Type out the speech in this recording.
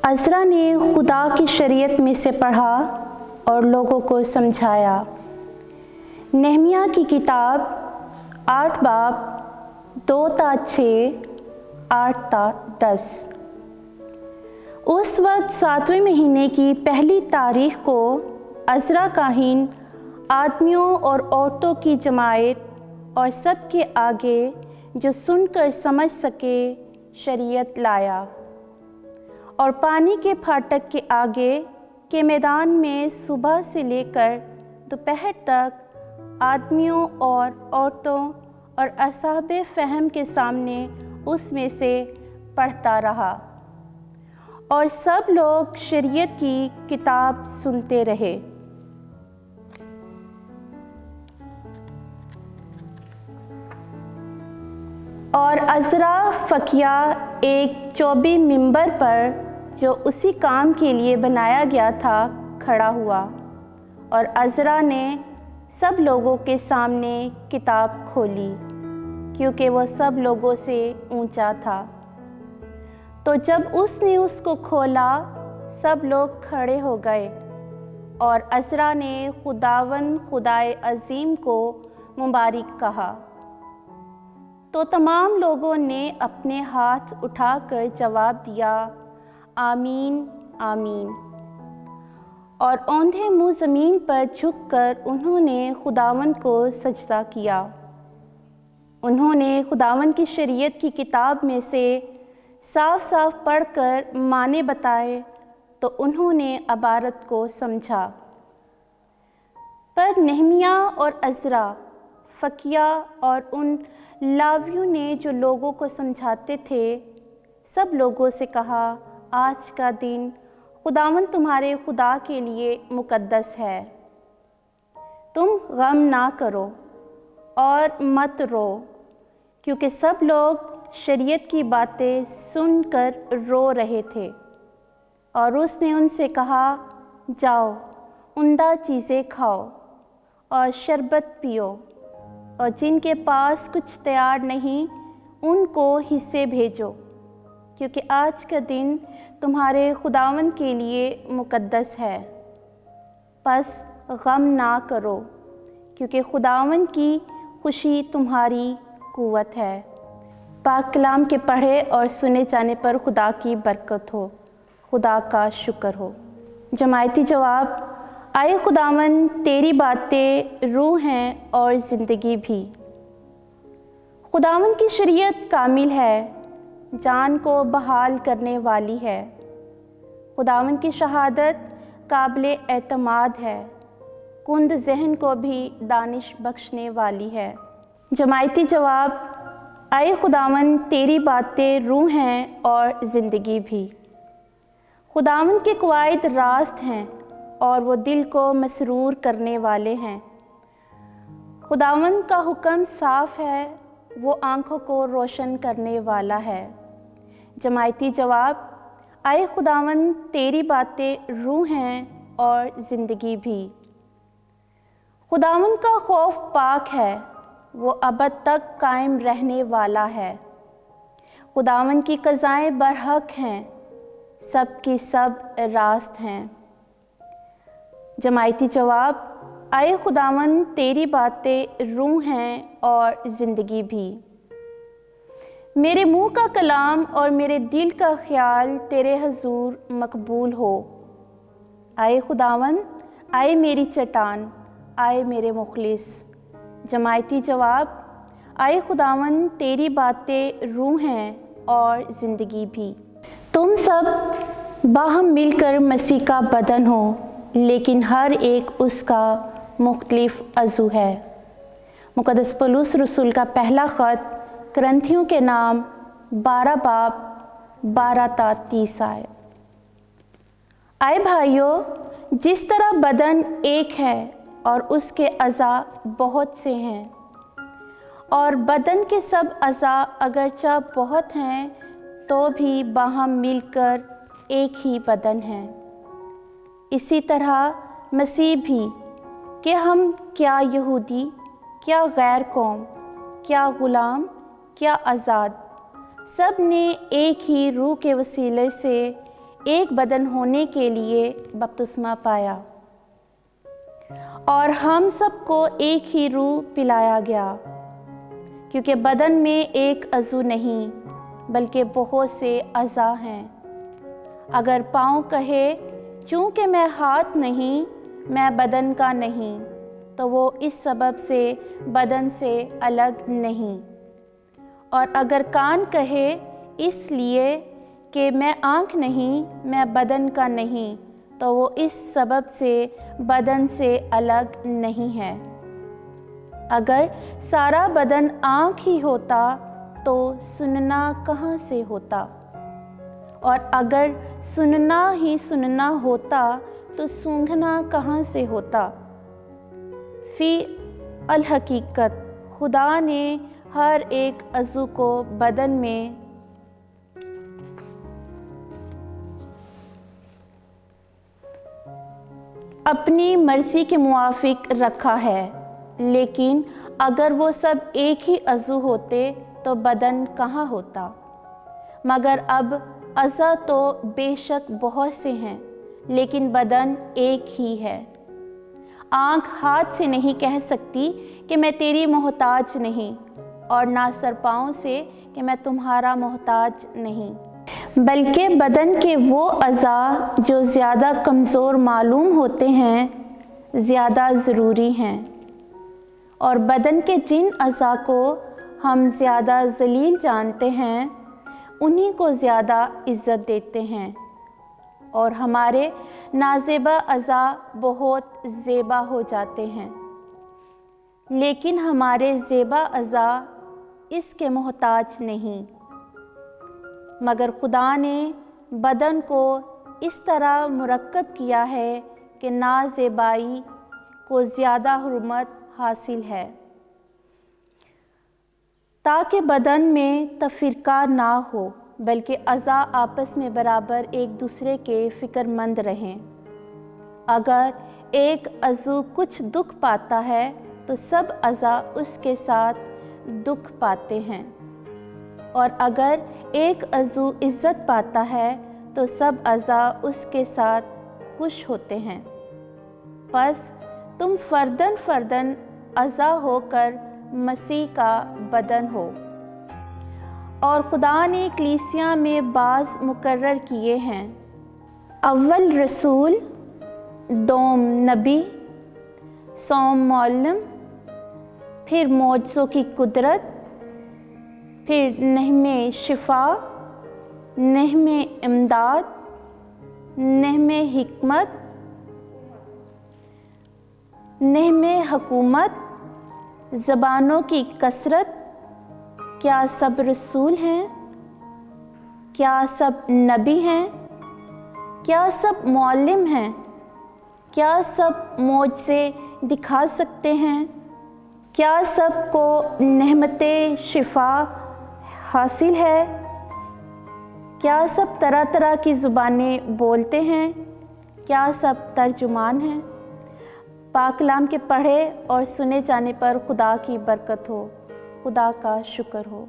अज़रा ने खुदा की शरीयत में से पढ़ा और लोगों को समझाया। नहमिया की किताब 8 बाब 2 ता 6, 8 ता 10। उस वक्त 7वें महीने की पहली तारीख को अज़रा काहिन आदमियों और औरतों की जमायत और सब के आगे जो सुनकर समझ सके शरीयत लाया और पानी के फाटक के आगे के मैदान में सुबह से लेकर दोपहर तक आदमियों और औरतों और असहाबे फ़हम के सामने उसमें से पढ़ता रहा और सब लोग शरीयत की किताब सुनते रहे। और अज़रा फ़किया एक चौबी मिंबर पर जो उसी काम के लिए बनाया गया था खड़ा हुआ और अज़रा ने सब लोगों के सामने किताब खोली क्योंकि वह सब लोगों से ऊंचा था। तो जब उसने उसको खोला सब लोग खड़े हो गए और अज़रा ने खुदावन खुदाए अज़ीम को मुबारक कहा। तो तमाम लोगों ने अपने हाथ उठाकर जवाब दिया, आमीन आमीन। और औंधे मुँह ज़मीन पर झुककर उन्होंने खुदावन को सजदा किया। उन्होंने खुदावन की शरीयत की किताब में से साफ साफ पढ़कर माने बताए तो उन्होंने अबारत को समझा। पर नहमिया और अज़रा फ़किया और उन लावियों ने जो लोगों को समझाते थे सब लोगों से कहा, आज का दिन खुदावन तुम्हारे खुदा के लिए मुक़द्दस है। तुम गम ना करो और मत रो, क्योंकि सब लोग शरीयत की बातें सुनकर रो रहे थे। और उसने उनसे कहा, जाओ उम्दा चीज़ें खाओ और शरबत पियो, और जिनके पास कुछ तैयार नहीं उनको हिस्से भेजो, क्योंकि आज का दिन तुम्हारे खुदावन के लिए मुक़द्दस है। बस गम ना करो, क्योंकि खुदावन की खुशी तुम्हारी कुव्वत है। पाक कलाम के पढ़े और सुने जाने पर खुदा की बरकत हो, खुदा का शुक्र हो। जमायती जवाब, आए खुदावन तेरी बातें रूह हैं और ज़िंदगी भी। खुदावन की शरीयत कामिल है, जान को बहाल करने वाली है। खुदावन की शहादत काबिल एतमाद है, कुंद जहन को भी दानिश बख्शने वाली है। जमायती जवाब, आए खुदावन तेरी बातें रूह हैं और ज़िंदगी भी। खुदावन के कवायद रास्त हैं और वो दिल को मसरूर करने वाले हैं। खुदावन का हुक्म साफ़ है, वो आँखों को रोशन करने वाला है। जमायती जवाब, आए खुदावन तेरी बातें रूह हैं और ज़िंदगी भी। खुदावन का खौफ पाक है, वो अबद तक कायम रहने वाला है। खुदावन की क़ज़ाएँ बरहक हैं, सब की सब रास्त हैं। जमायती जवाब, आए खुदावन तेरी बातें रूह हैं और ज़िंदगी भी। मेरे मुँह का कलाम और मेरे दिल का ख्याल तेरे हजूर मकबूल हो। आए खुदावन, आए मेरी चट्टान, आए मेरे मुखलिस। जमायती जवाब, आए खुदावन तेरी बातें रूह हैं और ज़िंदगी भी। तुम सब बाहम मिलकर मसीह का बदन हो, लेकिन हर एक उसका मुख्तलिफ अज़ू है। मुक़द्दस पौलुस रसूल का पहला ख़त करंथियों के नाम 12 बाब 12 ता 30 आए। आए भाइयों, जिस तरह बदन एक है और उसके अज़ा बहुत से हैं, और बदन के सब अज़ा अगरचा बहुत हैं तो भी बाहम मिलकर एक ही बदन है। इसी तरह मसीह भी, कि हम क्या यहूदी, क्या गैर कौम, क्या ग़ुलाम, क्या आज़ाद, सब ने एक ही रूह के वसीले से एक बदन होने के लिए बपतिस्मा पाया और हम सबको एक ही रूह पिलाया गया, क्योंकि बदन में एक अज़ू नहीं बल्कि बहुत से अज़ा हैं। अगर पाँव कहे चूँकि मैं हाथ नहीं, मैं बदन का नहीं, तो वो इस सबब से बदन से अलग नहीं। और अगर कान कहे इसलिए कि मैं आँख नहीं, मैं बदन का नहीं, तो वो इस सबब से बदन से अलग नहीं है। अगर सारा बदन आँख ही होता तो सुनना कहाँ से होता, और अगर सुनना ही सुनना होता तो सूंघना कहाँ से होता। फ़ी अल हकीकत खुदा ने हर एक अज़ू को बदन में अपनी मर्ज़ी के मुआफ़िक रखा है, लेकिन अगर वो सब एक ही अज़ू होते तो बदन कहाँ होता। मगर अब अज़ा तो बेशक बहुत से हैं, लेकिन बदन एक ही है। आँख हाथ से नहीं कह सकती कि मैं तेरी मोहताज नहीं, और ना सर पाँव से कि मैं तुम्हारा मोहताज नहीं, बल्कि बदन के वो अज़ा जो ज़्यादा कमज़ोर मालूम होते हैं ज़्यादा ज़रूरी हैं, और बदन के जिन अज़ा को हम ज़्यादा ज़लील जानते हैं उन्हीं को ज़्यादा इज़्ज़त देते हैं। और हमारे नाज़ेबा अज़ा बहुत ज़ेबा हो जाते हैं, लेकिन हमारे ज़ेबा अज़ा इसके मोहताज नहीं। मगर खुदा ने बदन को इस तरह मुरक्कब किया है कि नाज़ेबाई को ज़्यादा हुर्मत हासिल है, ताकि बदन में तफ़रीक़ा ना हो, बल्कि अज़ा आपस में बराबर एक दूसरे के फ़िक्रमंद रहें। अगर एक अज़ू कुछ दुख पाता है तो सब अज़ा उसके साथ दुख पाते हैं, और अगर एक अज़ू इज़्ज़त पाता है तो सब अज़ा उसके साथ खुश होते हैं। बस तुम फ़र्दन फ़र्दन अज़ा होकर मसीह का बदन हो। और खुदा ने कलीसिया में बाज़ मुकर्रर किए हैं, अव्वल रसूल, दोम नबी, सौम मुअल्लिम, फिर मौजज़ों की कुदरत, फिर नहमे शिफा, नहमे इमदाद, नहमे हिकमत, नहमे हकूमत, ज़बानों की कसरत। क्या सब रसूल हैं? क्या सब नबी हैं? क्या सब मुअल्लिम हैं? क्या सब मौजज़े दिखा सकते हैं? क्या सबको नेमते शिफा हासिल है? क्या सब तरह तरह की ज़ुबानें बोलते हैं? क्या सब तर्जुमान हैं? पाक कलाम के पढ़े और सुने जाने पर खुदा की बरकत हो। खुदा का शुक्र हो।